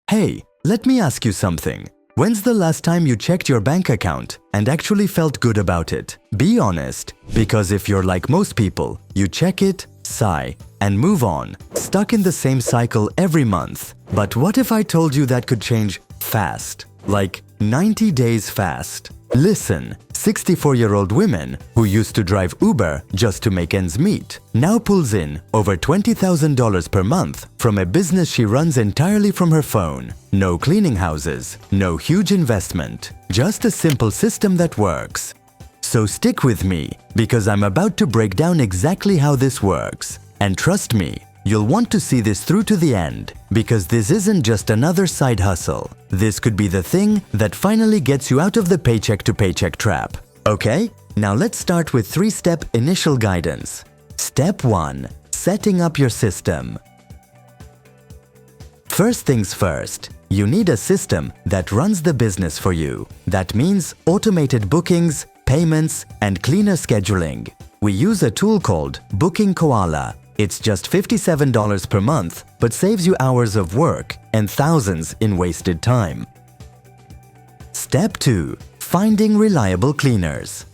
Hey, let me ask you something. When's the last time you checked your bank account and actually felt good about it? Be honest, because if you're like most people, you check it, sigh, and move on, stuck in the same cycle every month. But what if I told you that could change fast? Like 90 days fast. Listen, 64-year-old women who used to drive Uber just to make ends meet now pulls in over $20,000 per month from a business she runs entirely from her phone. No cleaning houses, no huge investment, just a simple system that works. So stick with me, because I'm about to break down exactly how this works. And trust me, you'll want to see this through to the end, because this isn't just another side hustle. This could be the thing that finally gets you out of the paycheck-to-paycheck trap. Okay? Now let's start with 3-step initial guidance. Step 1. Setting up your system. First things first, you need a system that runs the business for you. That means automated bookings, payments, and cleaner scheduling. We use a tool called Booking Koala. It's just $57 per month, but saves you hours of work and thousands in wasted time. Step 2. Finding reliable cleaners.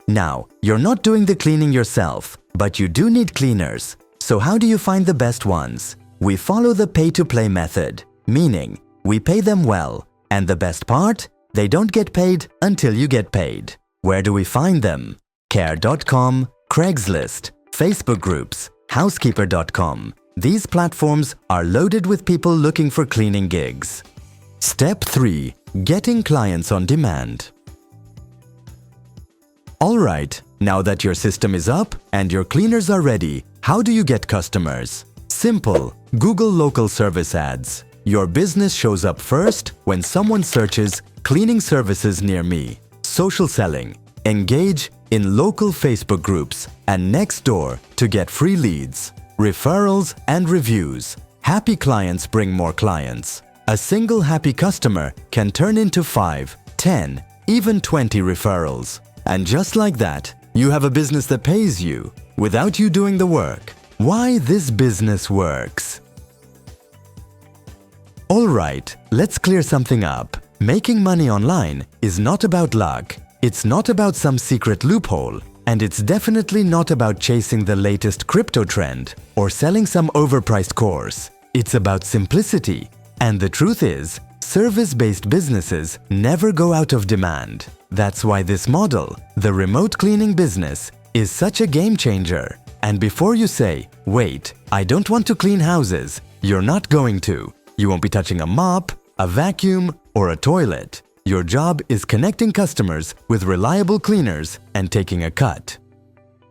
Now, you're not doing the cleaning yourself, but you do need cleaners. So how do you find the best ones? We follow the pay-to-play method, meaning we pay them well. And the best part? They don't get paid until you get paid. Where do we find them? Care.com, Craigslist, Facebook groups, Housekeeper.com. These platforms are loaded with people looking for cleaning gigs. Step 3. Getting clients on demand. Alright, now that your system is up and your cleaners are ready, how do you get customers? Simple. Google local service ads. Your business shows up first when someone searches cleaning services near me. Social selling. Engage in local Facebook groups and Nextdoor to get free leads. Referrals and reviews. Happy clients bring more clients. A single happy customer can turn into 5, 10, even 20 referrals. And just like that, you have a business that pays you without you doing the work. Why this business works? Alright, let's clear something up. Making money online is not about luck. It's not about some secret loophole. And it's definitely not about chasing the latest crypto trend or selling some overpriced course. It's about simplicity. And the truth is, service-based businesses never go out of demand. That's why this model, the remote cleaning business, is such a game changer. And before you say, wait, I don't want to clean houses, you're not going to. You won't be touching a mop, a vacuum, or a toilet. Your job is connecting customers with reliable cleaners and taking a cut.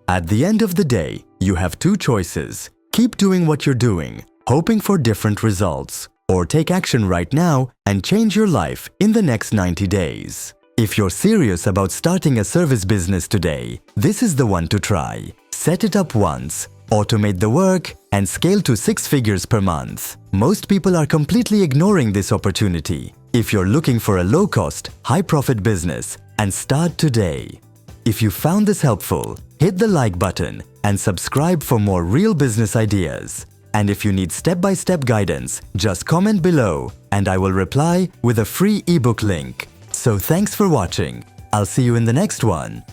At the end of the day, you have 2 choices. Keep doing what you're doing, hoping for different results, or take action right now and change your life in the next 90 days. If you're serious about starting a service business today, this is the one to try. Set it up once, automate the work, and scale to 6 figures per month. Most people are completely ignoring this opportunity. If you're looking for a low-cost, high-profit business, and start today. If you found this helpful, hit the like button and subscribe for more real business ideas. And if you need step-by-step guidance, just comment below and I will reply with a free ebook link. So thanks for watching. I'll see you in the next one.